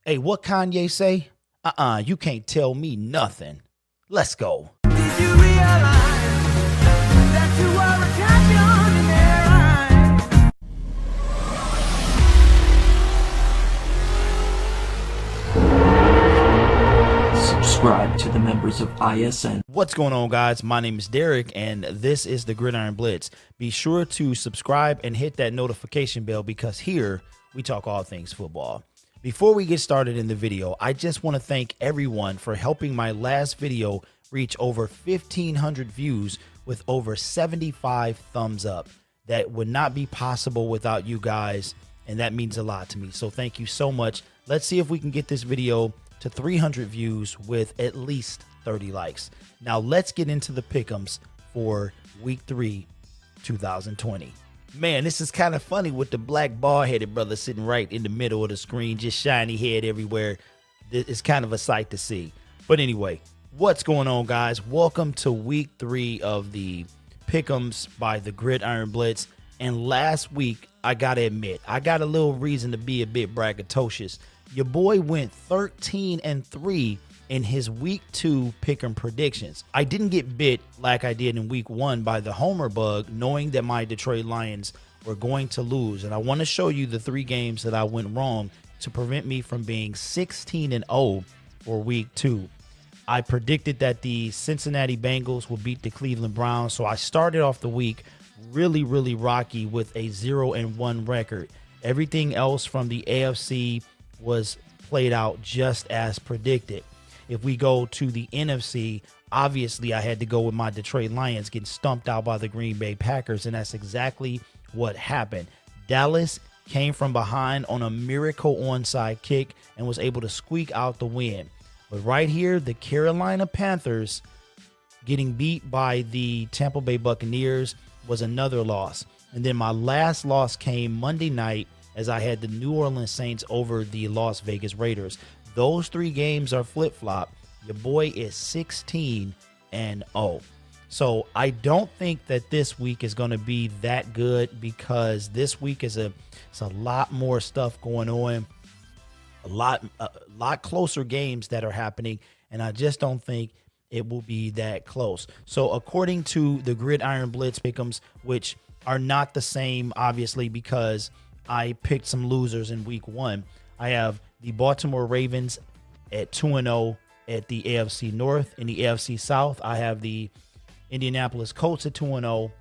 Hey, what Kanye say? You can't tell me nothing. Let's go. Did you realize that you are a champion in their eyes? Subscribe to the members of ISN. What's going on, guys? My name is Derek, and this is the Gridiron Blitz. Be sure to subscribe and hit that notification bell because here we talk all things football. Before we get started in the video, I just want to thank everyone for helping my last video reach over 1,500 views with over 75 thumbs up. That would not be possible without you guys, and that means a lot to me. So thank you so much. Let's see if we can get this video to 300 views with at least 30 likes. Now let's get into the pick'ems for week 3, 2020. Man, this is kind of funny with the black bald-headed brother sitting right in the middle of the screen, just shiny head everywhere. It's kind of a sight to see. But anyway, what's going on, guys? Welcome to week 3 of the pick'ems by the Gridiron Blitz. And last week, I got to admit, I got a little reason to be a bit braggadocious. Your boy went 13-3 in his week 2 pick'em predictions. I didn't get bit like I did in week 1 by the homer bug, knowing that my Detroit Lions were going to lose. And I want to show you the 3 games that I went wrong to prevent me from being 16-0 for week 2. I predicted that the Cincinnati Bengals would beat the Cleveland Browns, so I started off the week really rocky with a 0-1 record. Everything else from the AFC was played out just as predicted. If we go to the NFC, obviously I had to go with my Detroit Lions getting stumped out by the Green Bay Packers, and that's exactly what happened. Dallas came from behind on a miracle onside kick and was able to squeak out the win. But right here, the Carolina Panthers getting beat by the Tampa Bay Buccaneers was another loss. And then my last loss came Monday night as I had the New Orleans Saints over the Las Vegas Raiders. Those 3 games are flip-flop. Your boy is 16-0. So I don't think that this week is going to be that good because this week is it's a lot more stuff going on. A lot closer games that are happening, and I just don't think it will be that close. So according to the Gridiron Blitz pick'ems, which are not the same, obviously, because I picked some losers in week 1, I have the Baltimore Ravens at 2-0 at the AFC North. In the AFC South, I have the Indianapolis Colts at 2-0,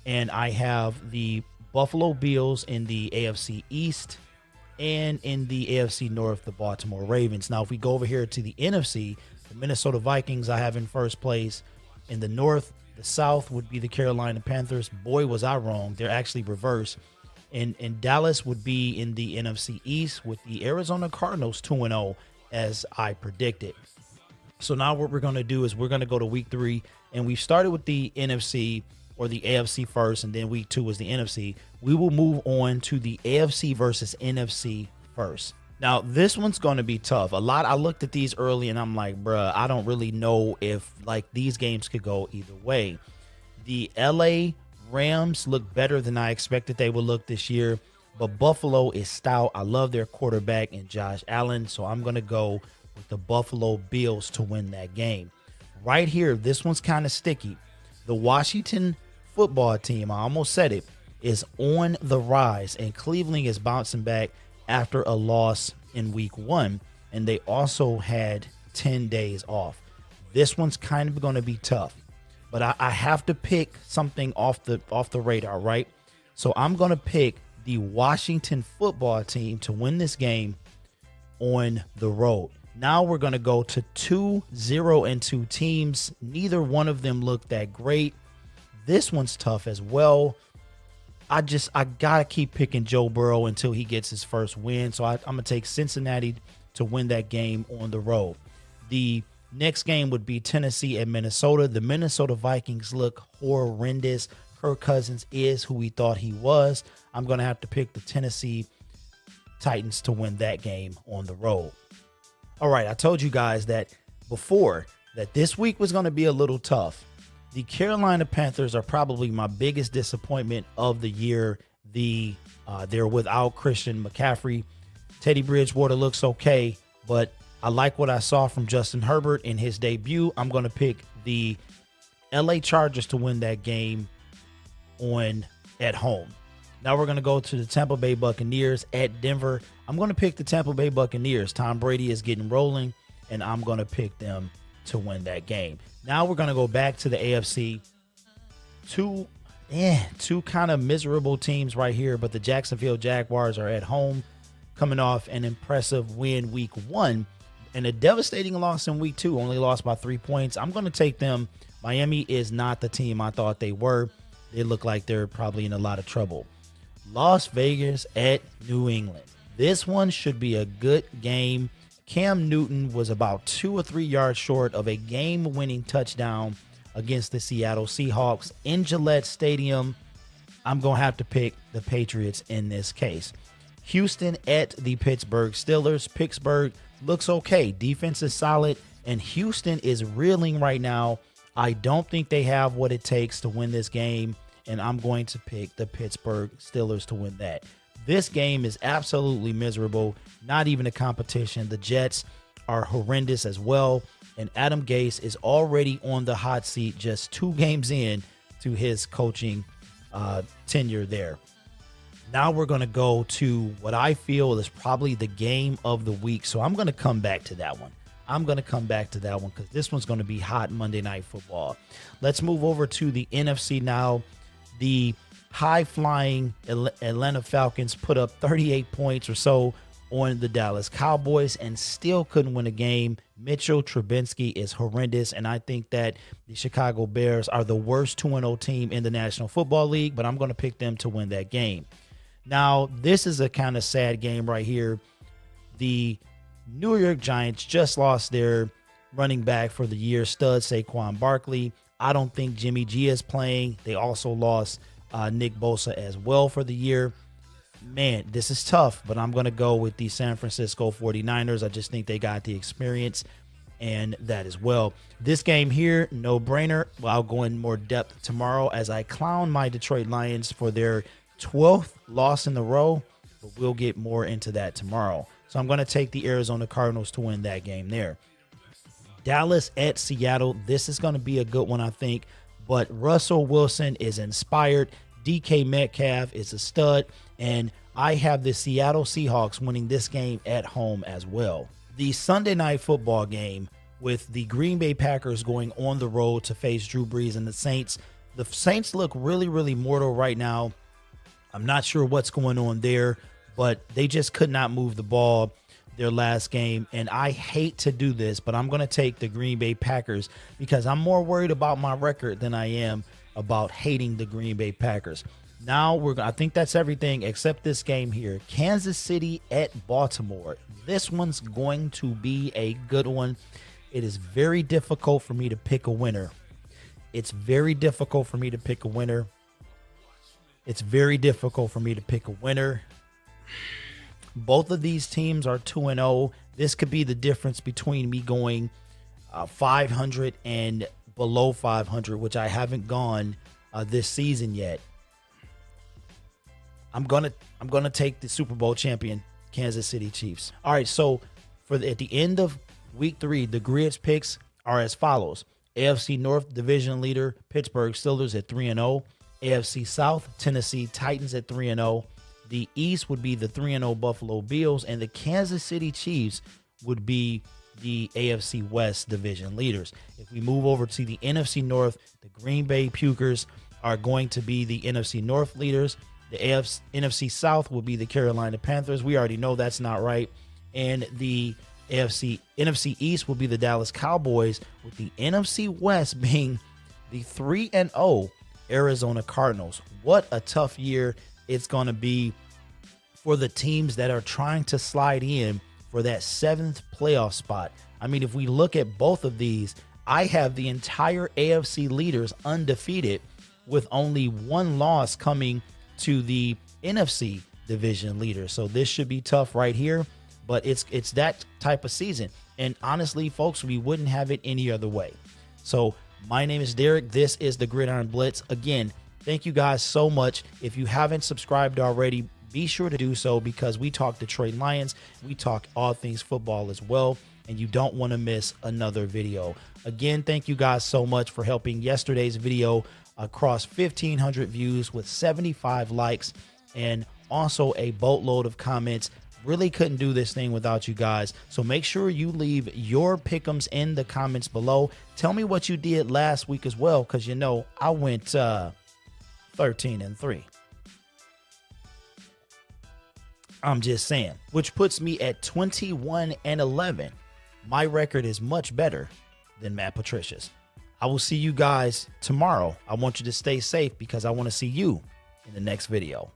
and I have the Buffalo Bills in the AFC East, and in the AFC North, the Baltimore Ravens. Now, if we go over here to the NFC, the Minnesota Vikings I have in first place. In the North, the South would be the Carolina Panthers. Boy, was I wrong. They're actually reversed. And Dallas would be in the NFC East with the Arizona Cardinals 2-0 as I predicted. So now what we're going to do is we're going to go to week 3, and we started with the NFC or the AFC first, and then week 2 was the NFC. We will move on to the AFC versus NFC first. Now, this one's going to be tough. I looked at these early, and I'm like, bruh, I don't really know if like these games could go either way. The LA Rams look better than I expected they would look this year, but Buffalo is stout. I love their quarterback and Josh Allen, so I'm going to go with the Buffalo Bills to win that game. Right here, this one's kind of sticky. The Washington football team, I almost said it, is on the rise, and Cleveland is bouncing back after a loss in week 1, and they also had 10 days off. This one's kind of going to be tough. But I have to pick something off the radar, right? So I'm going to pick the Washington football team to win this game on the road. Now we're going to go to 2-0-2 teams. Neither one of them look that great. This one's tough as well. I got to keep picking Joe Burrow until he gets his first win. So I'm going to take Cincinnati to win that game on the road. The next game would be Tennessee at Minnesota. The Minnesota Vikings look horrendous. Kirk Cousins is who we thought he was. I'm going to have to pick the Tennessee Titans to win that game on the road. All right, I told you guys that before that this week was going to be a little tough. The Carolina Panthers are probably my biggest disappointment of the year. They're without Christian McCaffrey. Teddy Bridgewater looks okay, but I like what I saw from Justin Herbert in his debut. I'm going to pick the LA Chargers to win that game at home. Now we're going to go to the Tampa Bay Buccaneers at Denver. I'm going to pick the Tampa Bay Buccaneers. Tom Brady is getting rolling, and I'm going to pick them to win that game. Now we're going to go back to the AFC. Two kind of miserable teams right here, but the Jacksonville Jaguars are at home, coming off an impressive win week 1 and a devastating loss in week 2, only lost by 3 points. I'm going to take them. Miami is not the team I thought they were. They look like they're probably in a lot of trouble. Las Vegas at New England. This one should be a good game. Cam Newton was about 2 or 3 yards short of a game-winning touchdown against the Seattle Seahawks in Gillette Stadium. I'm going to have to pick the Patriots in this case. Houston at the Pittsburgh Steelers. Pittsburgh looks okay. Defense is solid, and Houston is reeling right now. I don't think they have what it takes to win this game, and I'm going to pick the Pittsburgh Steelers to win that. This game is absolutely miserable, not even a competition. The Jets are horrendous as well, and Adam Gase is already on the hot seat just 2 games in to his coaching tenure there. Now we're going to go to what I feel is probably the game of the week, so I'm going to come back to that one. Because this one's going to be hot Monday Night Football. Let's move over to the NFC now. The high-flying Atlanta Falcons put up 38 points or so on the Dallas Cowboys and still couldn't win a game. Mitchell Trubisky is horrendous, and I think that the Chicago Bears are the worst 2-0 team in the National Football League, but I'm going to pick them to win that game. Now, this is a kind of sad game right here. The New York Giants just lost their running back for the year, stud Saquon Barkley. I don't think Jimmy G is playing. They also lost Nick Bosa as well for the year. Man, this is tough, but I'm going to go with the San Francisco 49ers. I just think they got the experience and that as well. This game here, no brainer. Well, I'll go in more depth tomorrow as I clown my Detroit Lions for their 12th loss in a row, but we'll get more into that tomorrow. So I'm going to take the Arizona Cardinals to win that game there. Dallas at Seattle. This is going to be a good one, I think, but Russell Wilson is inspired. DK Metcalf is a stud, and I have the Seattle Seahawks winning this game at home as well. The Sunday Night Football game with the Green Bay Packers going on the road to face Drew Brees and the Saints. The Saints look really, really mortal right now. I'm not sure what's going on there, but they just could not move the ball their last game, and I hate to do this, but I'm going to take the Green Bay Packers because I'm more worried about my record than I am about hating the Green Bay Packers. Now I think that's everything except this game here. Kansas City at Baltimore. This one's going to be a good one. It is very difficult for me to pick a winner. Both of these teams are 2-0. This could be the difference between me going 500 and below 500, which I haven't gone this season yet. I'm gonna take the Super Bowl champion Kansas City Chiefs. All right, so at the end of week 3, the Grid's picks are as follows: AFC North division leader Pittsburgh Steelers at 3-0. AFC South Tennessee Titans at 3-0. The East would be the 3-0 Buffalo Bills, and the Kansas City Chiefs would be the AFC West division leaders. If we move over to the NFC North, the Green Bay Pukers are going to be the NFC North leaders. The NFC South will be the Carolina Panthers. We already know that's not right. And the NFC East will be the Dallas Cowboys, with the NFC West being the 3-0 Arizona Cardinals. What a tough year it's going to be for the teams that are trying to slide in for that 7th playoff spot. I mean, if we look at both of these, I have the entire AFC leaders undefeated with only 1 loss coming to the NFC division leader. So this should be tough right here, but it's that type of season. And honestly, folks, we wouldn't have it any other way. So my name is Derek. This is the Gridiron Blitz. Again, thank you guys so much. If you haven't subscribed already, be sure to do so because we talk Detroit Lions. We talk all things football as well, and you don't want to miss another video. Again, thank you guys so much for helping yesterday's video across 1,500 views with 75 likes and also a boatload of comments. Really couldn't do this thing without you guys. So make sure you leave your pick'ems in the comments below. Tell me what you did last week as well, because you know I went 13-3. I'm just saying, which puts me at 21-11. My record is much better than Matt Patricia's. I will see you guys tomorrow. I want you to stay safe because I want to see you in the next video.